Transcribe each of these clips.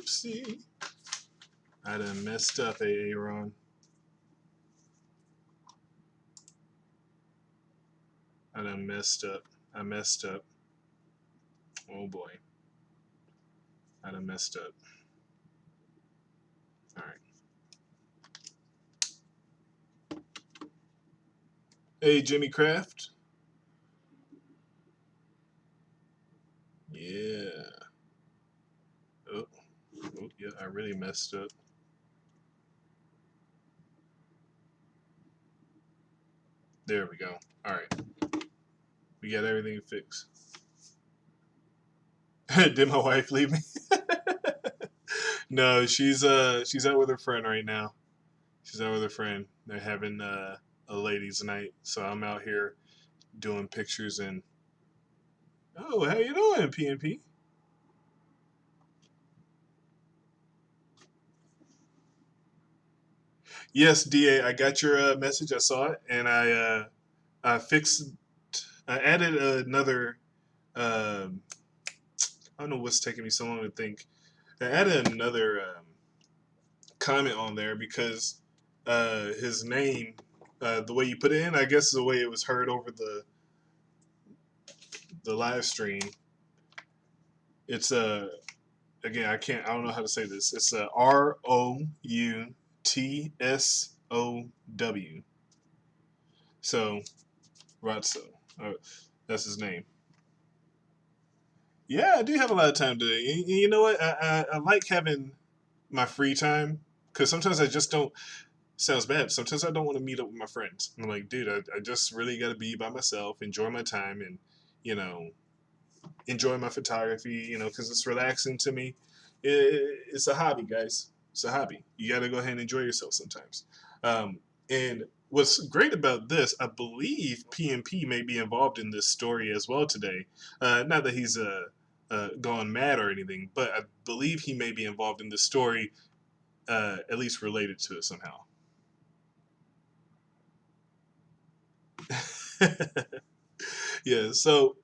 Oopsie. I done messed up, Aaron. I done messed up. I messed up. Oh boy. I done messed up. Alright. Hey, Jimmy Kraft. Yeah. Oh, yeah, I really messed up. There we go. Alright. We got everything fixed. Did my wife leave me? No, she's out with her friend right now. She's out with her friend. They're having a ladies' night, so I'm out here doing pictures and. Oh, how you doing, PNP? Yes, DA, I got your message. I saw it, and I fixed. I added another. I don't know what's taking me so long to think. I added another comment on there because his name, the way you put it in, I guess is the way it was heard over the live stream. It's again, I don't know how to say this. It's ROUTSOW. So Rotso, that's his name. Yeah, I do have a lot of time today. You know what? I like having my free time because sometimes I just don't. Sounds bad. Sometimes I don't want to meet up with my friends. I'm like, dude, I just really got to be by myself, enjoy my time, and you know, enjoy my photography. You know, because it's relaxing to me. It's a hobby, guys. It's a hobby. You got to go ahead and enjoy yourself sometimes. And what's great about this, I believe PMP may be involved in this story as well today. Not that he's gone mad or anything, but I believe he may be involved in this story, at least related to it somehow. Yeah. So,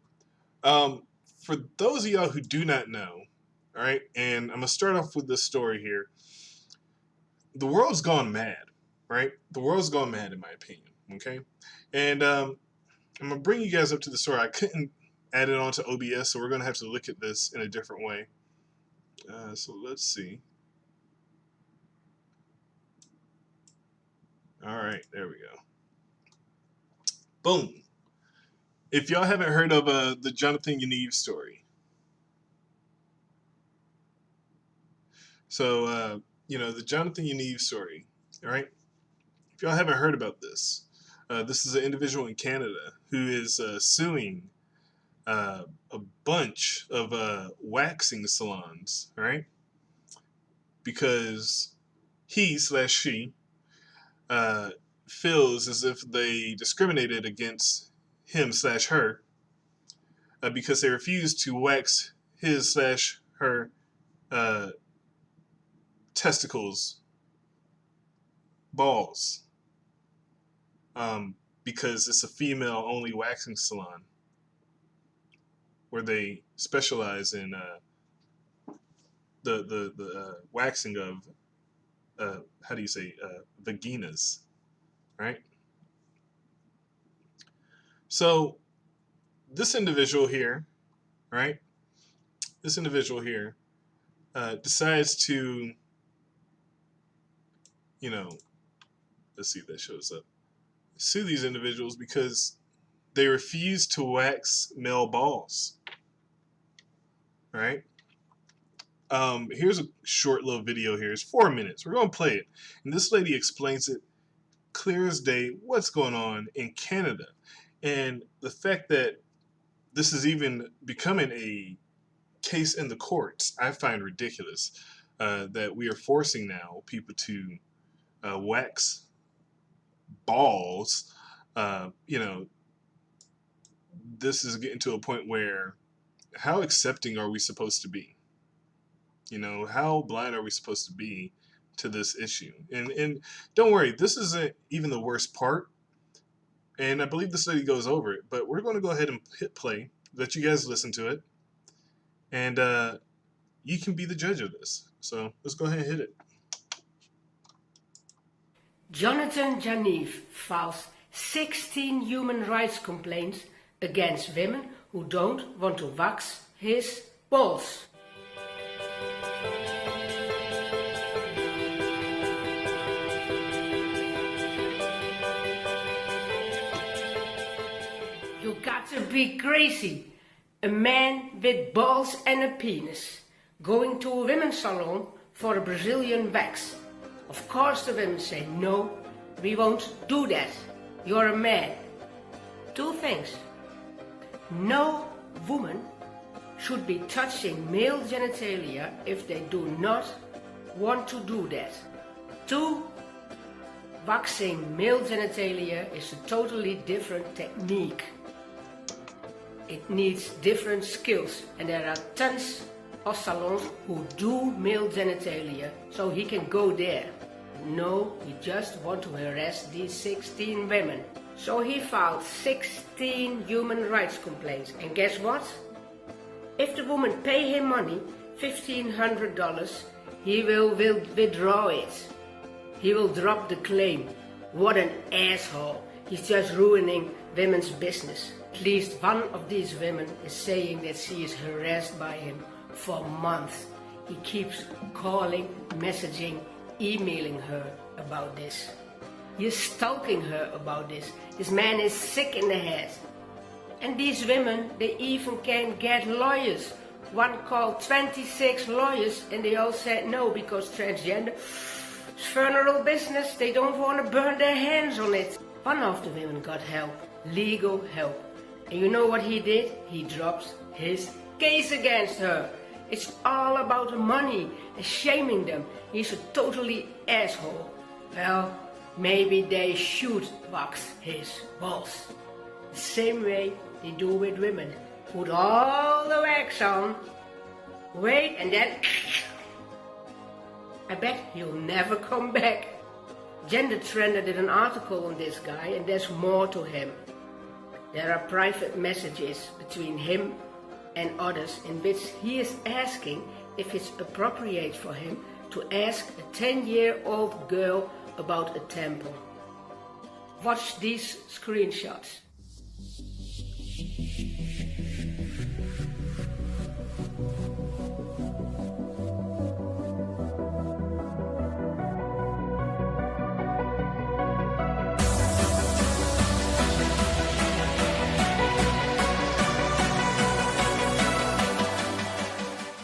um, for those of y'all who do not know, all right, and I'm gonna start off with this story here. The world's gone mad, right? The world's gone mad, in my opinion. Okay, and I'm gonna bring you guys up to the story. I couldn't add it onto OBS, so we're gonna have to look at this in a different way. So let's see. All right, there we go. Boom. If y'all haven't heard of the Jonathan Yaniv story, so the Jonathan Yaniv story, all right. If y'all haven't heard about this, this is an individual in Canada who is suing a bunch of waxing salons, all right, because he slash she uh, feels as if they discriminated against him slash her because they refused to wax his slash her uh, testicles, balls, because it's a female only waxing salon where they specialize in the waxing of how do you say vaginas, right? So this individual here, right? This individual here decides to, you know, let's see if that shows up. Sue these individuals because they refuse to wax male balls. Right? Here's a short little video here. It's 4 minutes. We're going to play it. And this lady explains it clear as day what's going on in Canada. And the fact that this is even becoming a case in the courts, I find ridiculous. That we are forcing now people to wax balls. This is getting to a point where how accepting are we supposed to be? How blind are we supposed to be to this issue? And don't worry, this isn't even the worst part. And I believe this lady goes over it, but we're going to go ahead and hit play, let you guys listen to it, and you can be the judge of this. So let's go ahead and hit it. Jonathan Janif files 16 human rights complaints against women who don't want to wax his balls. You got to be crazy. A man with balls and a penis going to a women's salon for a Brazilian wax. Of course the women say, no, we won't do that. You're a man. Two things. No woman should be touching male genitalia if they do not want to do that. Two, waxing male genitalia is a totally different technique. It needs different skills, and there are tons of salons who do male genitalia, so he can go there. No, he just wants to harass these 16 women. So he filed 16 human rights complaints, and guess what? If the woman pay him money, $1,500, he will withdraw it. He will drop the claim. What an asshole. He's just ruining women's business. At least one of these women is saying that she is harassed by him for months. He keeps calling, messaging, emailing her about this. He is stalking her about this. This man is sick in the head. And these women, they even can get lawyers. One called 26 lawyers and they all said no because transgender is funeral business. They don't want to burn their hands on it. One of the women got help, legal help. And you know what he did? He drops his case against her. It's all about the money and shaming them. He's a totally asshole. Well, maybe they should wax his balls. The same way they do with women. Put all the wax on, wait, and then I bet he'll never come back. Gender Trender did an article on this guy, and there's more to him. There are private messages between him and others in which he is asking if it's appropriate for him to ask a 10-year-old girl about a temple. Watch these screenshots.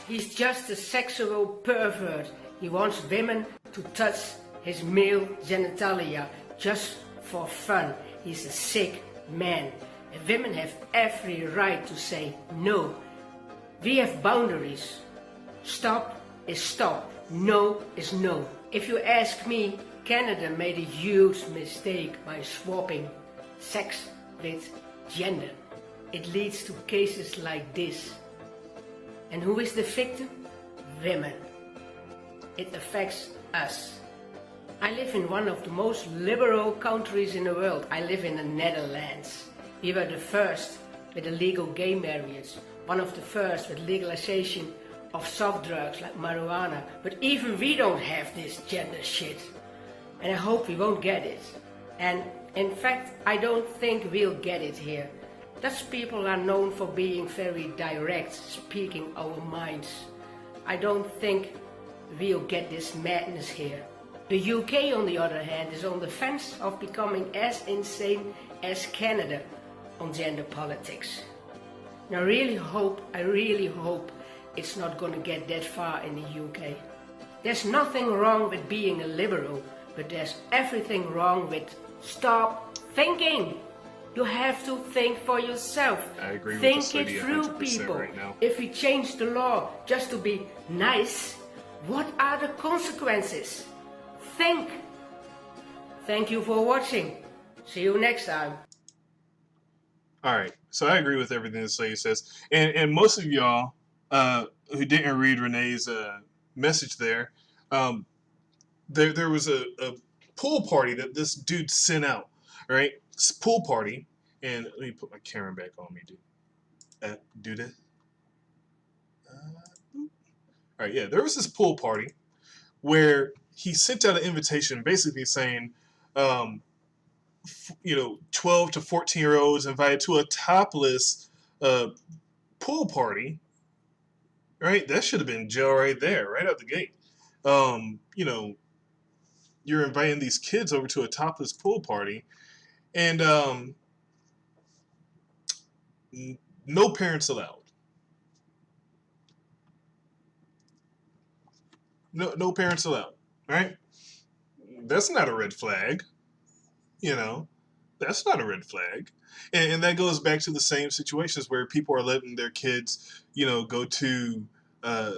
He's just a sexual pervert. He wants women to touch his male genitalia just for fun. He's a sick man. And women have every right to say no. We have boundaries. Stop is stop. No is no. If you ask me, Canada made a huge mistake by swapping sex with gender. It leads to cases like this. And who is the victim? Women. It affects us. I live in one of the most liberal countries in the world. I live in the Netherlands. We were the first with illegal gay marriage. One of the first with legalization of soft drugs like marijuana. But even we don't have this gender shit. And I hope we won't get it. And in fact, I don't think we'll get it here. Dutch people are known for being very direct, speaking our minds. I don't think we'll get this madness here. The UK, on the other hand, is on the fence of becoming as insane as Canada on gender politics. And I really hope it's not going to get that far in the UK. There's nothing wrong with being a liberal, but there's everything wrong with stop thinking. You have to think for yourself. I agree with think this lady it through, 100% people. right now. If we change the law just to be nice, what are the consequences? Think. Thank you for watching. See you next time. All right, so I agree with everything this lady says, and most of y'all who didn't read Renee's message there, there was a pool party that this dude sent out. All right, it's a pool party, and let me put my camera back on me, dude. Do this. All right, yeah, there was this pool party where he sent out an invitation basically saying, um, 12 to 14-year-olds invited to a topless uh, pool party, right? That should have been jail right there, right out the gate. You know, you're inviting these kids over to a topless pool party, and no parents allowed. No parents allowed, right? That's not a red flag, you know. That's not a red flag. And that goes back to the same situations where people are letting their kids, go to, uh,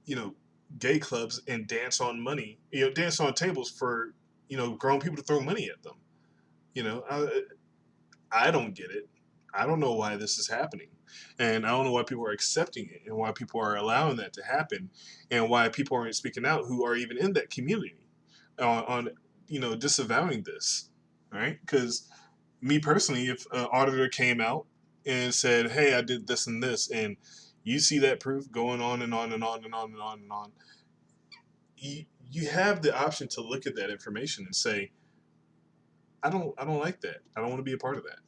you know, gay clubs and dance on money, dance on tables for, grown people to throw money at them. You know, I don't get it. I don't know why this is happening. And I don't know why people are accepting it and why people are allowing that to happen and why people aren't speaking out who are even in that community on disavowing this, right? Because me personally, if an auditor came out and said, "Hey, I did this and this," and you see that proof going on and on and on and on and on and on, you have the option to look at that information and say, I don't like that. I don't want to be a part of that.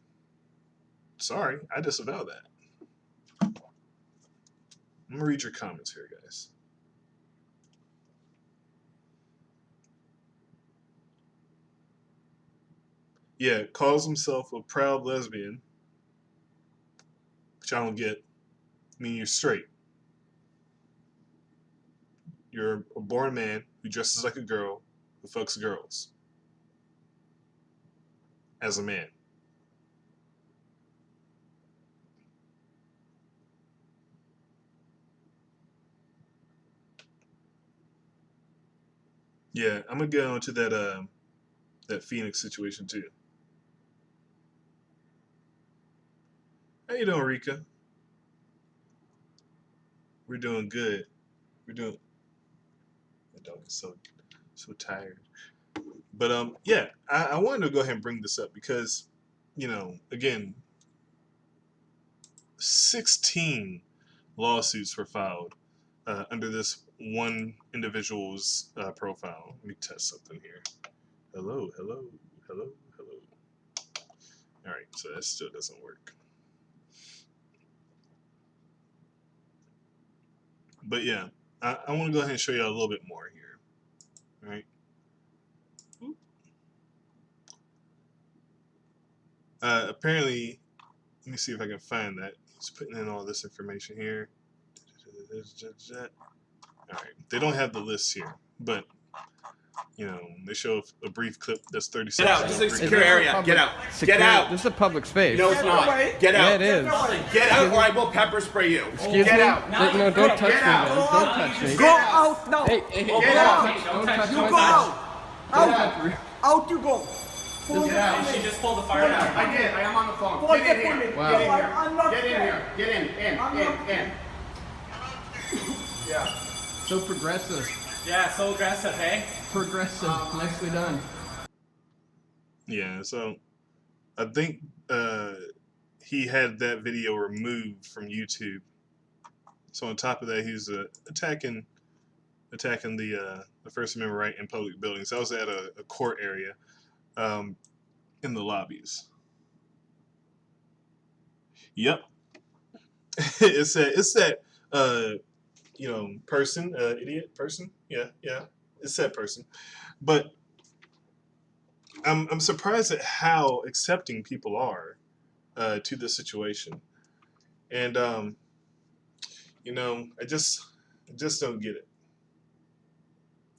Sorry, I disavow that. I'm gonna read your comments here, guys. Yeah, calls himself a proud lesbian, which I don't get. I mean, you're straight. You're a born man who dresses like a girl, who fucks girls. As a man. Yeah, I'm gonna get on to that Phoenix situation too. How you doing, Rika? We're doing good. We're doing. My dog is so tired. But yeah, I wanted to go ahead and bring this up because, again, 16 lawsuits were filed under this one individual's profile. Let me test something here. Hello, hello, hello, hello. All right, so that still doesn't work. But yeah, I want to go ahead and show you a little bit more here. All right. Apparently, let me see if I can find that. He's putting in all this information here. All right, they don't have the list here, but they show a brief clip that's 30 Get seconds. out. This is a secure area. Get out. Secure, Get out. This is a public space. No, it's not. Get Yeah, out. it is. Get out, or I will pepper spray you. Excuse Get me? out. No, don't touch me, man. Don't touch me. Go out now. Hey, Get don't out. touch, don't touch You my go dog. out. Out you go. Get out. She just pulled the fire out. I did. I am on the phone. Pull Get in it, here. pull Wow. Get in here. I'm not Get in there. here. Get in. Yeah. So progressive. Yeah, so aggressive, hey? Progressive. Nicely done. Yeah, so I think he had that video removed from YouTube. So on top of that, he's attacking the First Amendment right in public buildings. I was at a court area in the lobbies. Yep, it's that person, idiot person. Yeah, it's that person. But I'm surprised at how accepting people are to this situation, and I just don't get it.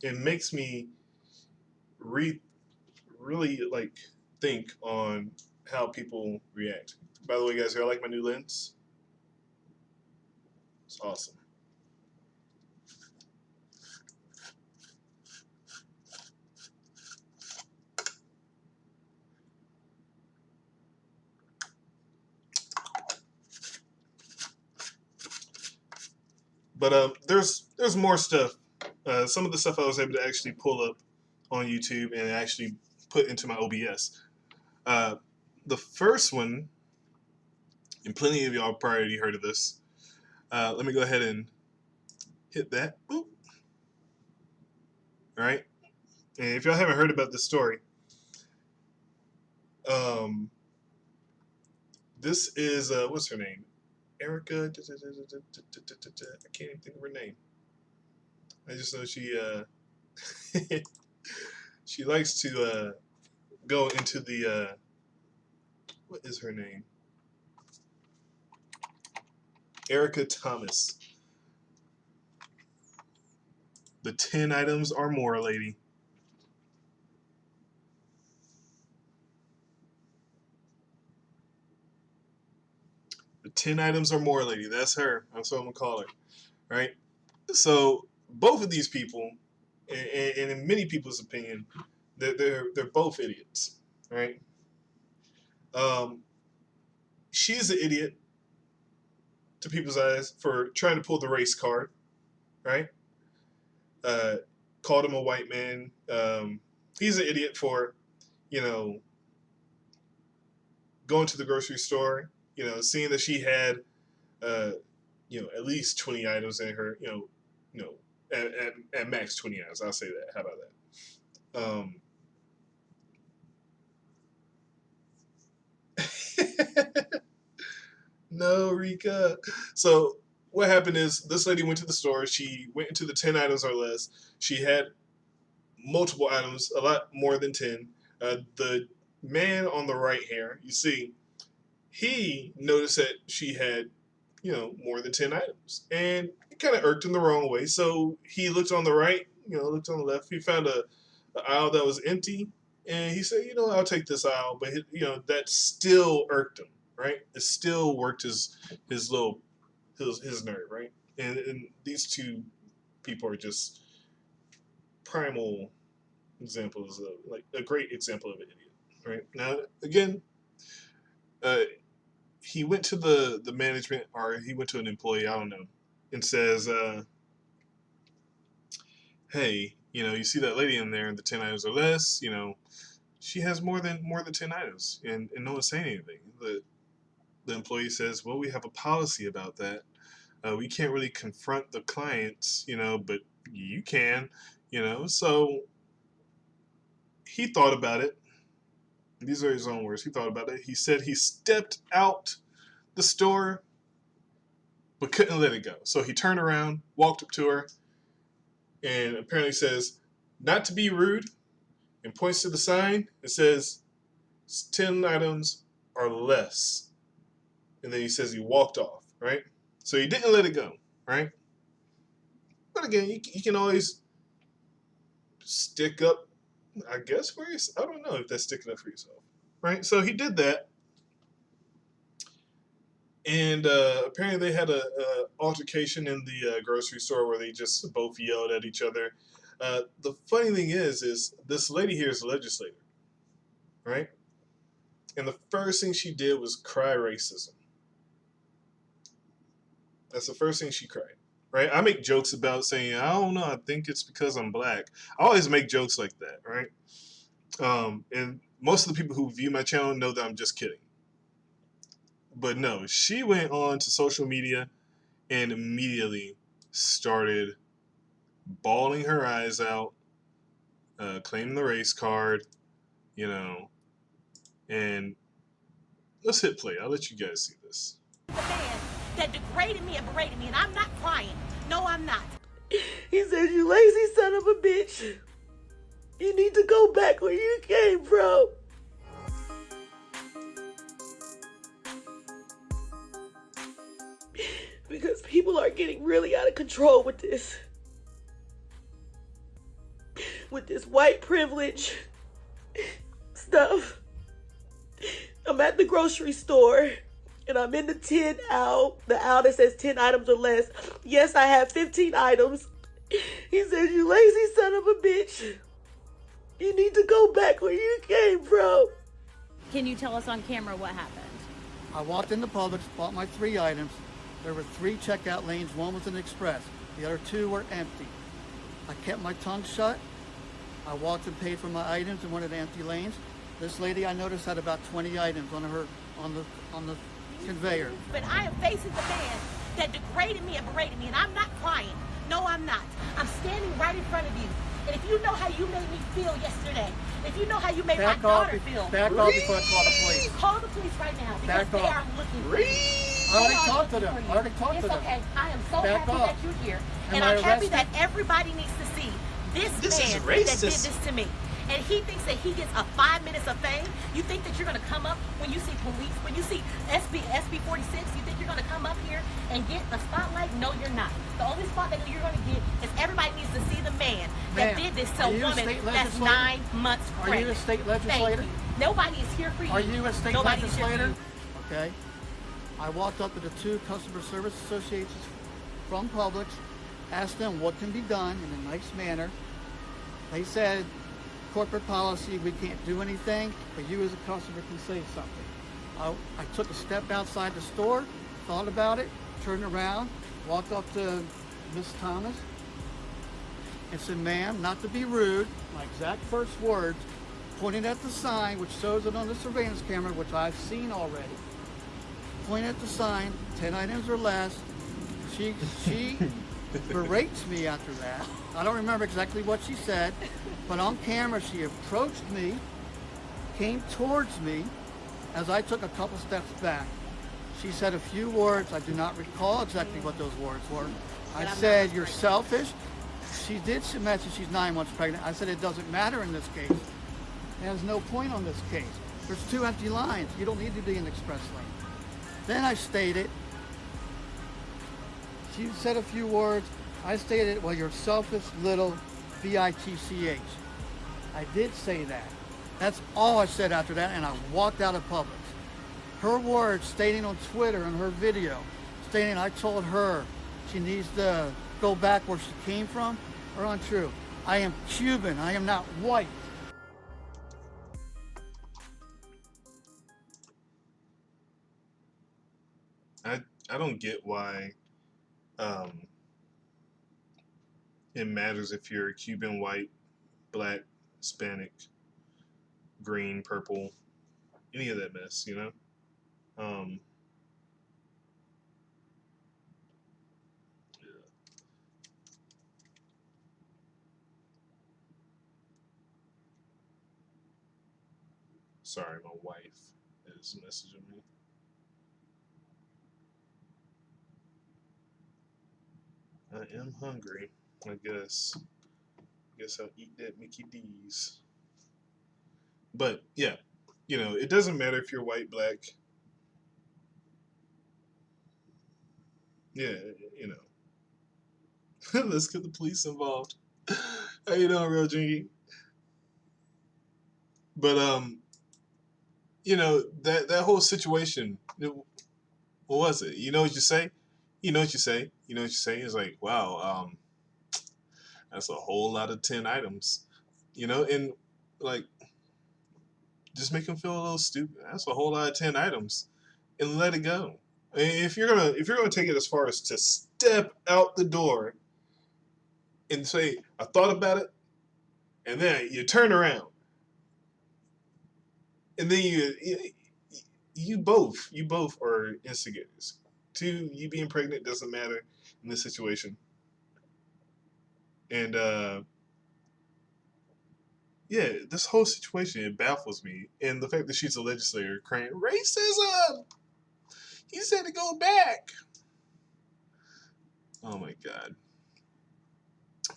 It makes me really like think on how people react. By the way, guys, I like my new lens. It's awesome. But there's more stuff. Some of the stuff I was able to actually pull up on YouTube and actually put into my OBS. The first one, and plenty of y'all probably already heard of this. Let me go ahead and hit that. Boop. All right. And if y'all haven't heard about this story, this is what's her name? Erica. I can't even think of her name. I just know she she likes to go into the what is her name? Erica Thomas. The 10 items or more lady. The 10 items or more lady. That's her. That's what I'm gonna call her. Right? So both of these people, and in many people's opinion, they're both idiots. Right? She's an idiot to people's eyes for trying to pull the race card. Right? Called him a white man. He's an idiot for, going to the grocery store, seeing that she had, at least 20 items in her, at max 20 items. I'll say that. How about that? No, Rika. So what happened is this lady went to the store. She went into the 10 items or less. She had multiple items, a lot more than 10. The man on the right here, you see, he noticed that she had, more than 10 items. And it kind of irked him the wrong way. So he looked on the right, looked on the left. He found a aisle that was empty. And he said, I'll take this aisle. But, that still irked him, right? It still worked his nerve, right? And these two people are just primal examples of, like, a great example of an idiot, right? Now, again, he went to the management, or he went to an employee, I don't know, and says, hey, you see that lady in there in the 10 items or less, she has more than 10 items, and no one's saying anything. The employee says, well, we have a policy about that. We can't really confront the clients, but you can, So he thought about it. These are his own words. He thought about it. He said he stepped out the store, but couldn't let it go. So he turned around, walked up to her, and apparently says, not to be rude, and points to the sign. It says, 10 items or less. And then he says he walked off, right? So he didn't let it go, right? But again, you can always stick up, I guess, for yourself. I don't know if that's sticking up for yourself, right? So he did that. And apparently they had a altercation in the grocery store where they just both yelled at each other. The funny thing is this lady here is a legislator, right? And the first thing she did was cry racism. That's the first thing she cried, right? I make jokes about saying, I don't know, I think it's because I'm black. I always make jokes like that, right? And most of the people who view my channel know that I'm just kidding. But no, she went on to social media and immediately started bawling her eyes out, claiming the race card, and let's hit play. I'll let you guys see this. The man that degraded me and berated me, and I'm not crying. No, I'm not. He said, you lazy son of a bitch. You need to go back where you came from. Because people are getting really out of control with this. With this white privilege stuff. I'm at the grocery store. And I'm in the aisle that says 10 items or less. Yes, I have 15 items. He said, you lazy son of a bitch. You need to go back where you came from. Can you tell us on camera what happened? I walked into Publix, bought my 3 items. There were 3 checkout lanes. One was an express. The other 2 were empty. I kept my tongue shut. I walked and paid for my items in one of the empty lanes. This lady I noticed had about 20 items on the conveyor. But I am facing the man that degraded me and berated me, and I'm not crying. No, I'm not. I'm standing right in front of you. And if you know how you made me feel yesterday, if you know how you made my daughter feel, Back off before I call the police. call the police right now because Back they off. are looking for you. I already talked to them. I already talked to It's them. okay. I am so Back happy off. that you're here. Am And I I'm happy arrested? that everybody needs to see this This is man that racist. did this to me. And he thinks that he gets a 5 minutes of fame. You think that you're going to come up when you see police, when you see SB 46, you think you're going to come up here and get the spotlight? No, you're not. The only spotlight that you're going to get is everybody needs to see the man that Ma'am, did this to are a you a woman state that's legislator? 9 months Are pregnant. you a state Thank legislator? you. Nobody is here for you. Are you a state Nobody is here for legislator? you. Okay. I walked up to the 2 customer service associations from Publix, asked them what can be done in a nice manner. They said, corporate policy, we can't do anything, but you as a customer can say something. I took a step outside the store, thought about it, turned around, walked up to Miss Thomas, and said, ma'am, not to be rude, my exact first words, pointing at the sign, which shows it on the surveillance camera, which I've seen already. Pointing at the sign, 10 items or less. She berates me after that. I don't remember exactly what she said, but on camera she approached me, came towards me as I took a couple steps back. She said a few words. I do not recall exactly what those words were. I said, you're selfish. She did mention she's 9 months pregnant. I said, it doesn't matter in this case. It has no point on this case. There's 2 empty lines. You don't need to be in the express lane. Then I stated, she said a few words. I stated, well, you're selfish little bitch. I did say that. That's all I said after that, and I walked out of Publix. Her words stating on Twitter in her video, stating I told her she needs to go back where she came from, are untrue. I am Cuban. I am not white. I don't get why it matters if you're Cuban, white, black, Hispanic, green, purple, any of that mess, you know? Yeah. Sorry, my wife is messaging me. I am hungry, I guess. Guess I'll eat that Mickey D's. But yeah, you know, it doesn't matter if you're white, black. Yeah, you know. Let's get the police involved. How you doing, Real Jingy? But you know, that whole situation, what was it? You know what you say? You know what you say? You know what you say? It's like, wow, that's a whole lot of 10 items. You know, and like just make them feel a little stupid. That's a whole lot of 10 items. And let it go. I mean, if you're gonna take it as far as to step out the door and say, I thought about it, and then you turn around. And then you both are instigators. 2, you being pregnant doesn't matter in this situation. And yeah, this whole situation, it baffles me. And the fact that she's a legislator crying racism. He said to go back. Oh my God.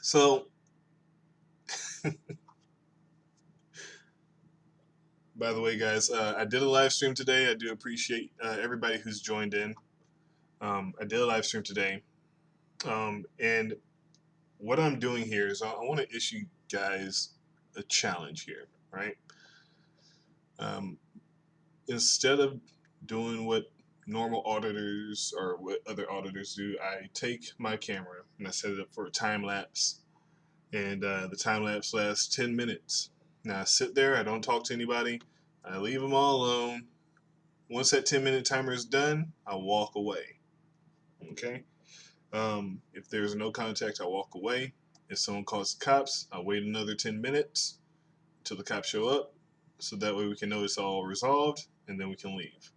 So by the way, guys, I did a live stream today. I do appreciate everybody who's joined in. I did a live stream today. And what I'm doing here is I want to issue guys a challenge here, right? Instead of doing what normal auditors or what other auditors do, I take my camera and I set it up for a time lapse. And the time lapse lasts 10 minutes. Now I sit there, I don't talk to anybody, I leave them all alone. Once that 10-minute timer is done, I walk away. Okay? If there's no contact, I walk away. If someone calls the cops, I wait another 10 minutes until the cops show up, so that way we can know it's all resolved, and then we can leave.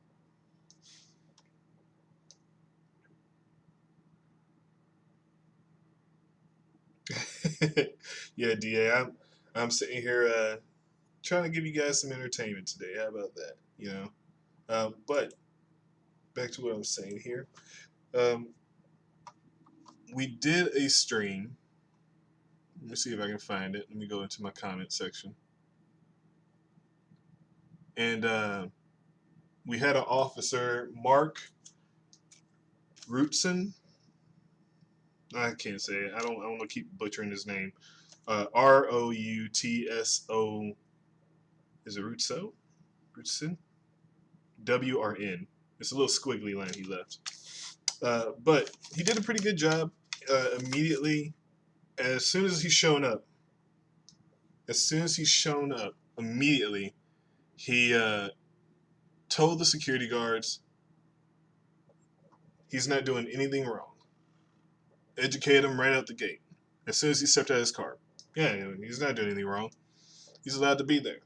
Yeah, DA, I'm sitting here trying to give you guys some entertainment today. How about that? You know, but back to what I'm saying here. We did a stream. Let me see if I can find it. Let me go into my comment section. And we had an officer, Mark Rootson. I can't say it. I don't want to keep butchering his name. Routso. Is it Rootso? Rootson? WRN. It's a little squiggly line he left. But he did a pretty good job immediately. As soon as he's shown up, immediately he told the security guards he's not doing anything wrong. Educate him right out the gate. As soon as he stepped out of his car. Yeah, he's not doing anything wrong. He's allowed to be there.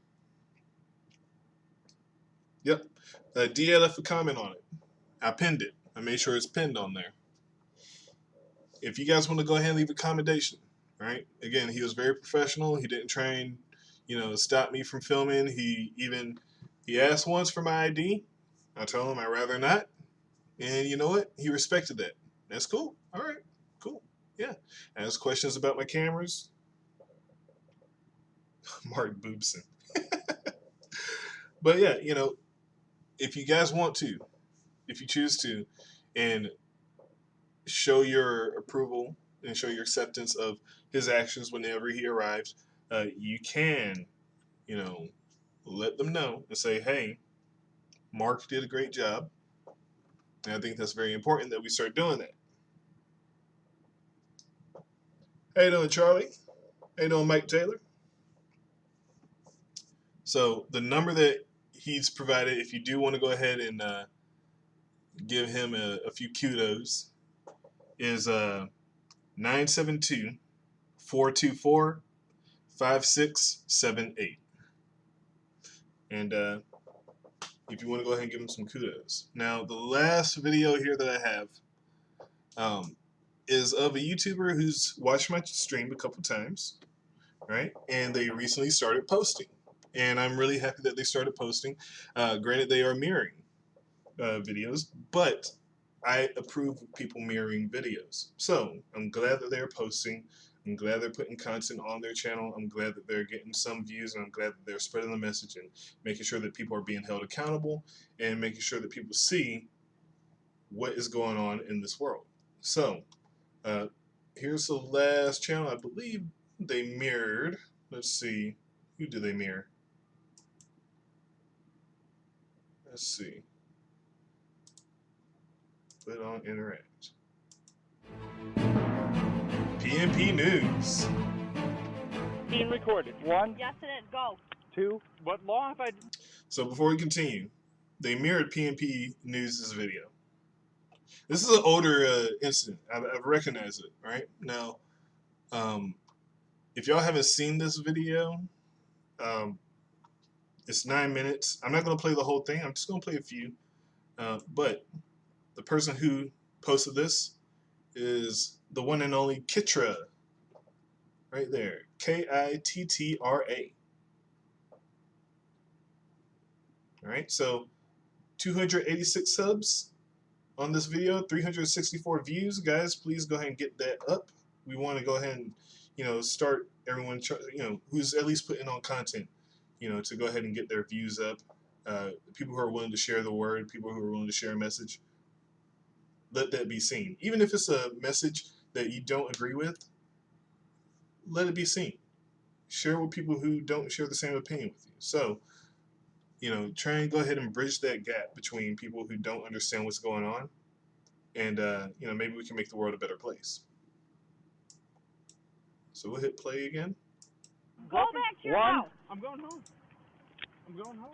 Yep. DA left a comment on it. I pinned it. I made sure it's pinned on there. If you guys want to go ahead and leave a commendation, right? Again, he was very professional. He didn't try and, stop me from filming. He asked once for my ID. I told him I'd rather not. And you know what? He respected that. That's cool. All right. Cool. Yeah. Asked questions about my cameras. Mark Boobson. But yeah, if you guys want to, if you choose to, and show your approval and show your acceptance of his actions whenever he arrives, you can, let them know and say, hey, Mark did a great job. And I think that's very important that we start doing that. How you doing, Charlie? How you doing, Mike Taylor? So the number that he's provided, if you do want to go ahead and give him a few kudos, is 972-424-5678. And if you want to go ahead and give him some kudos. Now, the last video here that I have is of a YouTuber who's watched my stream a couple times, right? And they recently started posting. And I'm really happy that they started posting. Granted, they are mirroring videos, but I approve of people mirroring videos. So I'm glad that they're posting. I'm glad they're putting content on their channel. I'm glad that they're getting some views, and I'm glad that they're spreading the message and making sure that people are being held accountable and making sure that people see what is going on in this world. So here's the last channel. I believe they mirrored. Let's see. Who do they mirror? Let's see. Put on interact. PNP News. Being recorded. 1. Yes, and it go. 2. What law have I? So before we continue, they mirrored PNP News' video. This is an older incident. I've recognized it, right? Now, if y'all haven't seen this video, it's 9 minutes. I'm not going to play the whole thing. I'm just going to play a few. But the person who posted this is the one and only Kitra. Right there. Kittra. Alright, so 286 subs on this video, 364 views. Guys, please go ahead and get that up. We want to go ahead and, start everyone, who's at least putting on content, to go ahead and get their views up. People who are willing to share the word, people who are willing to share a message, let that be seen. Even if it's a message that you don't agree with, let it be seen. Share with people who don't share the same opinion with you. So, try and go ahead and bridge that gap between people who don't understand what's going on, and maybe we can make the world a better place. So we'll hit play again. Go back to your house. I'm going home. I'm going home.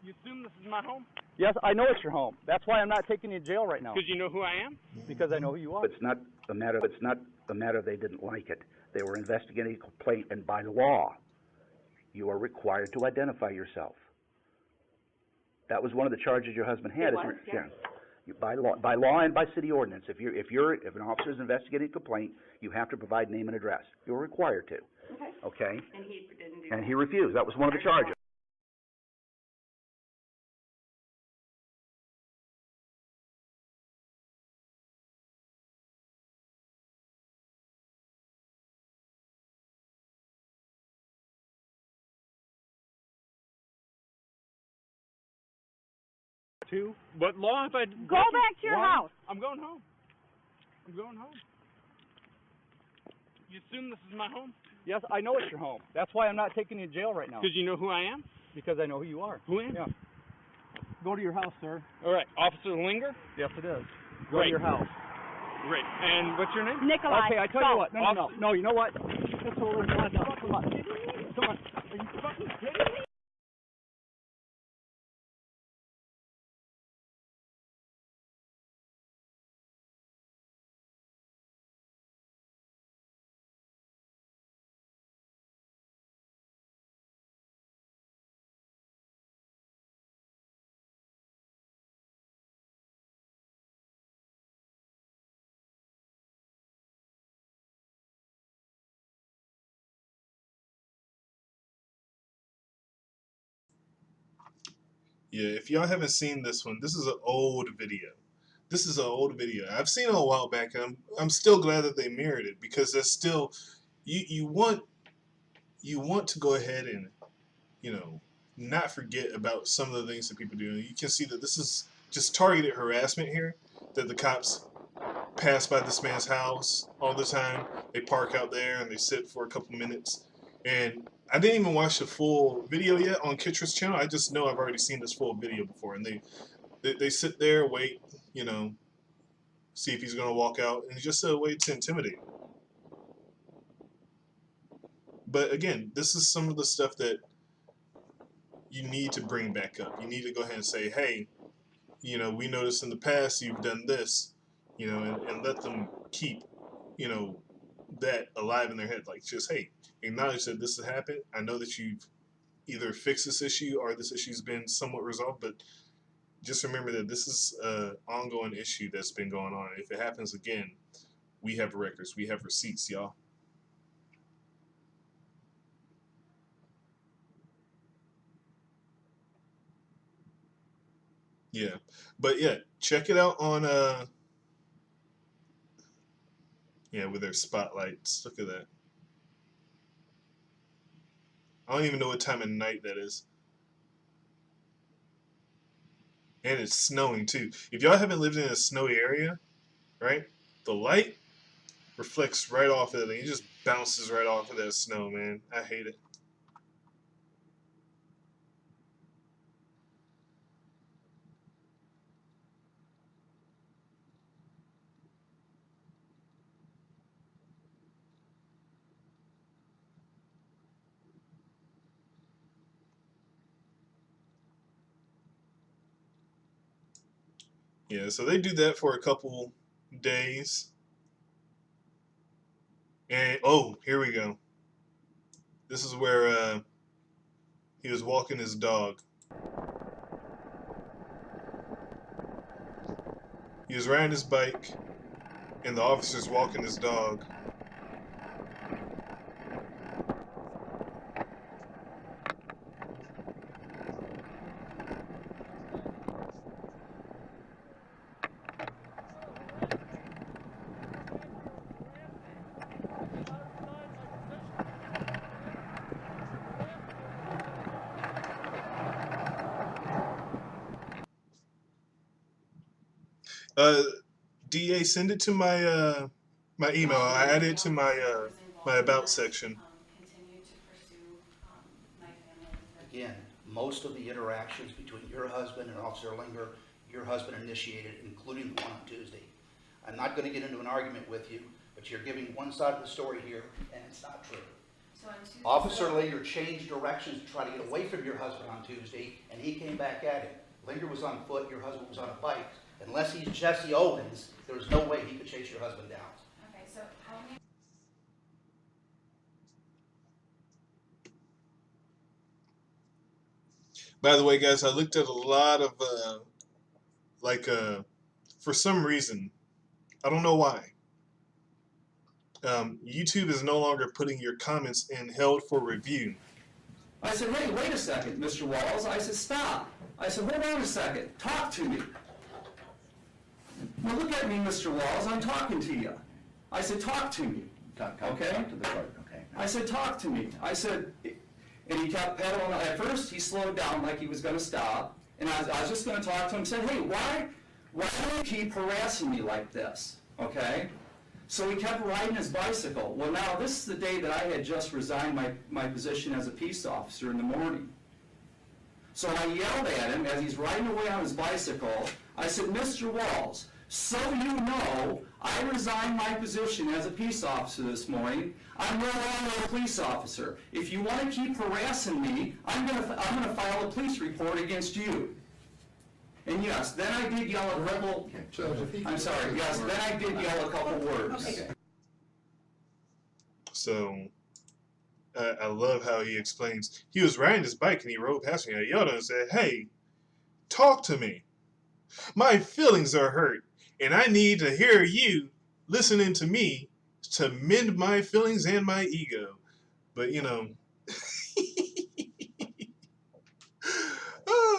You assume this is my home? Yes, I know it's your home. That's why I'm not taking you to jail right now. Because you know who I am? Because I know who you are. It's not a matter. It's not a matter they didn't like it. They were investigating a complaint, and by law, you are required to identify yourself. That was one of the charges your husband had. What? Karen. By law and by city ordinance, if an officer is investigating a complaint, you have to provide name and address. You're required to. Okay. And he didn't do And he refused. That was one of the charges. What law have I? Go back to your house. I'm going home. I'm going home. You assume this is my home? Yes, I know it's your home. That's why I'm not taking you to jail right now. Because you know who I am? Because I know who you are. Who am I? Yeah. Go to your house, sir. All right, Officer Linger? Yes, it is. Go Right. to your house. Great. And what's your name? Nikolai. Okay, I tell you what. No, you know what? Come on. Come on. Are you fucking kidding me? Yeah, if y'all haven't seen this one, this is an old video. This is an old video. I've seen it a while back, and I'm still glad that they mirrored it, because there's still you want to go ahead and, you know, not forget about some of the things that people do. And you can see that this is just targeted harassment here, that the cops pass by this man's house all the time. They park out there and they sit for a couple minutes. And I didn't even watch the full video yet on Kitra's channel. I just know I've already seen this full video before. And they sit there, wait, you know, see if he's going to walk out, and just a way to intimidate. But again, this is some of the stuff that you need to bring back up. You need to go ahead and say, hey, you know, we noticed in the past you've done this, you know, and let them keep, you know, that alive in their head. Like, just, hey, acknowledge that this has happened. I know that you've either fixed this issue or this issue's been somewhat resolved, but just remember that this is an ongoing issue that's been going on. If it happens again, we have records, we have receipts, y'all. Yeah, but yeah, check it out on yeah, with their spotlights. Look at that. I don't even know what time of night that is. And it's snowing too. If y'all haven't lived in a snowy area, right? The light reflects right off of it. It just bounces right off of that snow, man. I hate it. Yeah, so they do that for a couple days. And, oh, here we go. This is where he was walking his dog. He was riding his bike, and the officer's walking his dog. DA, send it to my my email. I added it to my my about section. Again, most of the interactions between your husband and Officer Linger, your husband initiated, including the one on Tuesday. I'm not going to get into an argument with you, but you're giving one side of the story here, and it's not true. Officer Linger changed directions to try to get away from your husband on Tuesday, and he came back at him. Linger was on foot, your husband was on a bike. Unless he's Jesse Owens, there's no way he could chase your husband down. Okay, so how many... By the way, guys, I looked at a lot of for some reason, I don't know why, YouTube is no longer putting your comments in held for review. I said, hey, wait a second, Mr. Walls. I said, stop. I said, hold on a second. Talk to me. Now look at me, Mr. Walls. I'm talking to you. I said, talk to me. Okay? Talk to the clerk, okay? I said, talk to me. I said, and he kept pedaling. At first, he slowed down like he was going to stop. And I was just going to talk to him. Said, hey, why do you keep harassing me like this? Okay? So he kept riding his bicycle. Well, now, this is the day that I had just resigned my position as a peace officer in the morning. So I yelled at him as he's riding away on his bicycle. I said, Mr. Walls, so you know, I resigned my position as a peace officer this morning. I'm no longer a police officer. If you want to keep harassing me, I'm going to file a police report against you. And yes, then I did yell a couple. I'm sorry. Yes, then I did yell a couple words. Okay. So I love how he explains. He was riding his bike and he rode past me. I yelled at him and said, "Hey, talk to me. My feelings are hurt, and I need to hear you listening to me to mend my feelings and my ego." But you know.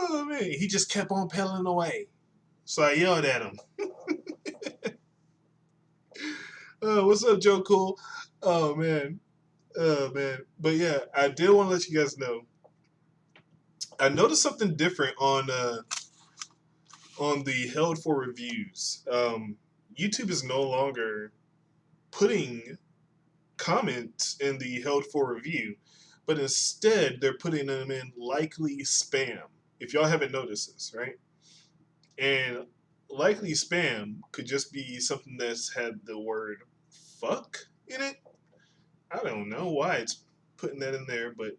Oh man, he just kept on pedaling away. So I yelled at him. What's up, Joe Cool? Oh man. But yeah, I did want to let you guys know. I noticed something different on the held for reviews. YouTube is no longer putting comments in the held for review, but instead they're putting them in likely spam. If y'all haven't noticed this, right? And likely spam could just be something that's had the word fuck in it. I don't know why it's putting that in there, but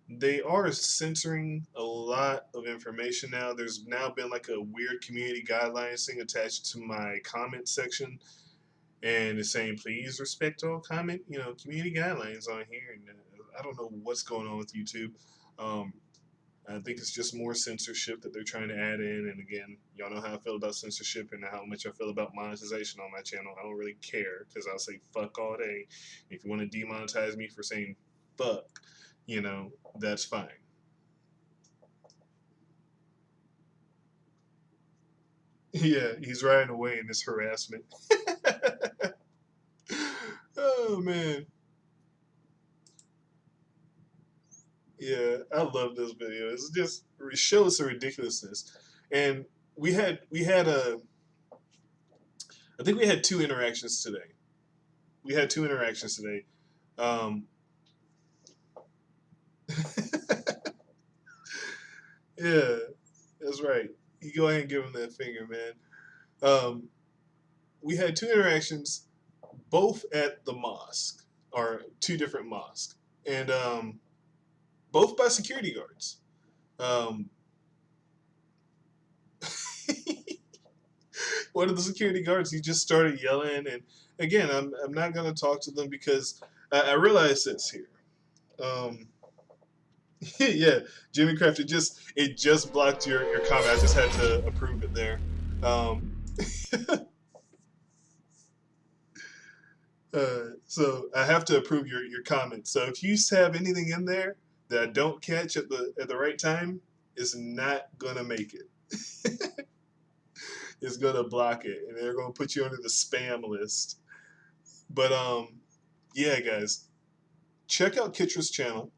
they are censoring a lot of information now. There's now been like a weird community guidelines thing attached to my comment section, and it's saying please respect all community guidelines on here. And I don't know what's going on with YouTube. I think it's just more censorship that they're trying to add in. And again, y'all know how I feel about censorship and how much I feel about monetization on my channel. I don't really care because I'll say fuck all day. If you want to demonetize me for saying fuck, that's fine. Yeah, he's riding away in this harassment. Oh, man. Yeah, I love this video. It shows the ridiculousness. And I think we had two interactions today. Yeah, that's right. You go ahead and give him that finger, man. We had two interactions, both at the mosque, or two different mosques, and both by security guards. One of the security guards, he just started yelling, and again, I'm not gonna talk to them because I realize this here. Yeah, Jimmy Craft, it just blocked your comment. I just had to approve it there. So I have to approve your comment. So if you have anything in there that I don't catch at the right time, it's not gonna make it. It's gonna block it, and they're gonna put you under the spam list. But yeah, guys, check out Kitra's channel.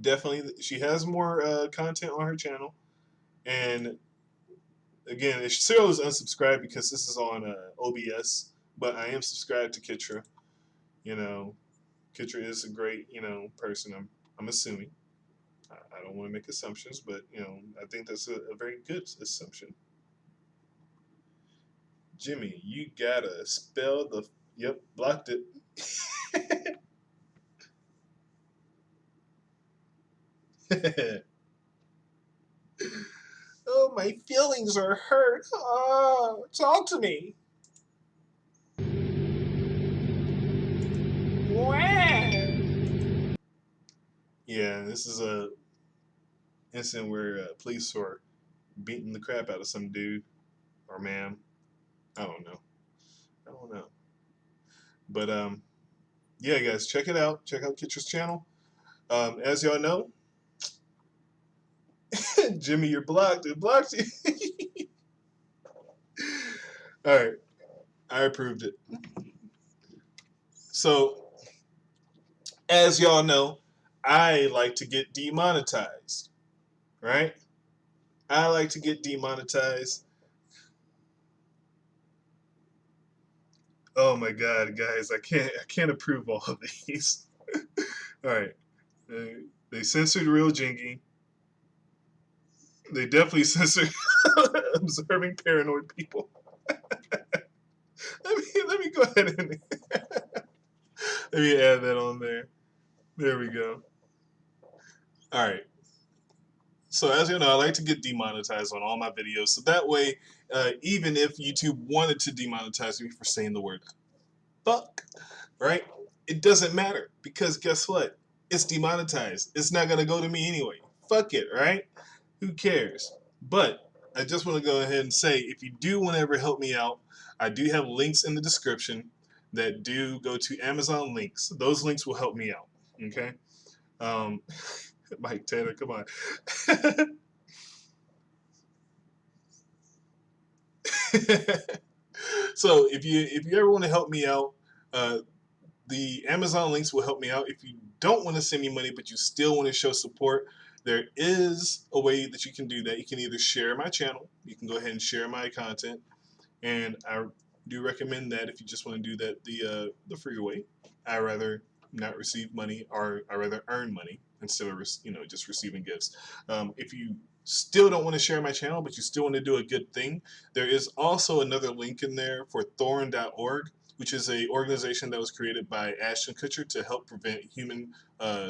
Definitely, she has more content on her channel. And again, it shows unsubscribed because this is on OBS, but I am subscribed to Kitra. Kitra is a great, person. I'm assuming. I don't want to make assumptions, but I think that's a very good assumption. Jimmy, you gotta spell the. Yep, blocked it. Oh, my feelings are hurt. Oh, talk to me. Yeah, this is a incident where police were beating the crap out of some dude, or ma'am. I don't know. But yeah, guys, check it out. Check out Kitra's channel. As y'all know, Jimmy, you're blocked. It blocked you. All right, I approved it. So, as y'all know, I like to get demonetized, right? I like to get demonetized. Oh my God, guys, I can't approve all of these. All right, they censored Real Jingy. They definitely censored observing paranoid people. let me go ahead and let me add that on there. There we go. All right. So as you know, I like to get demonetized on all my videos. So that way, even if YouTube wanted to demonetize me for saying the word fuck, right? It doesn't matter because guess what? It's demonetized. It's not going to go to me anyway. Fuck it, right? Who cares? But I just want to go ahead and say, if you do want to ever help me out, I do have links in the description that do go to Amazon links. Those links will help me out, okay? Mike Tanner, come on. So if you ever want to help me out, the Amazon links will help me out. If you don't want to send me money but you still want to show support, there is a way that you can do that. You can either share my channel, you can go ahead and share my content, and I do recommend that if you just want to do that the free way. I rather not receive money, or I rather earn money instead of just receiving gifts. If you still don't want to share my channel but you still want to do a good thing, there is also another link in there for Thorn.org, which is an organization that was created by Ashton Kutcher to help prevent human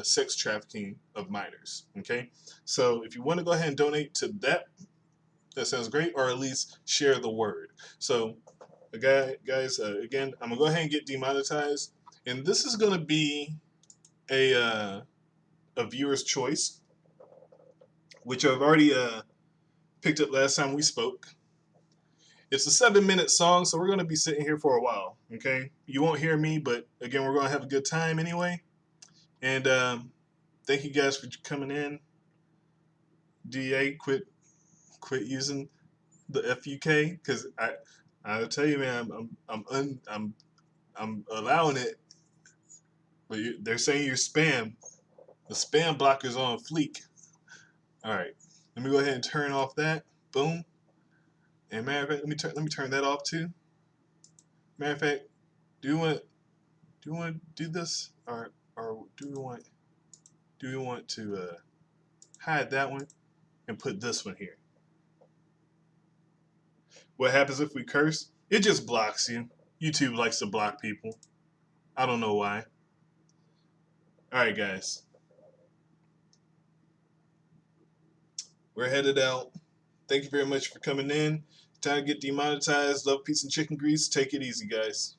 sex trafficking of minors. Okay, so if you want to go ahead and donate to that, that sounds great, or at least share the word. So, guys, again, I'm gonna go ahead and get demonetized, and this is gonna be a viewer's choice, which I've already picked up last time we spoke. It's a 7-minute song, so we're going to be sitting here for a while, okay? You won't hear me, but again, we're going to have a good time anyway. And thank you guys for coming in. DA, quit using the FUK, because I'll tell you, man, I'm allowing it, but they're saying you're spam. The spam blocker's on fleek. All right, let me go ahead and turn off that. Boom. And matter of fact, let me turn that off too. Matter of fact, do you want to do this, or do we want to hide that one and put this one here? What happens if we curse? It just blocks you. YouTube likes to block people. I don't know why. All right, guys. We're headed out. Thank you very much for coming in. Time to get demonetized. Love, peace, and chicken grease. Take it easy, guys.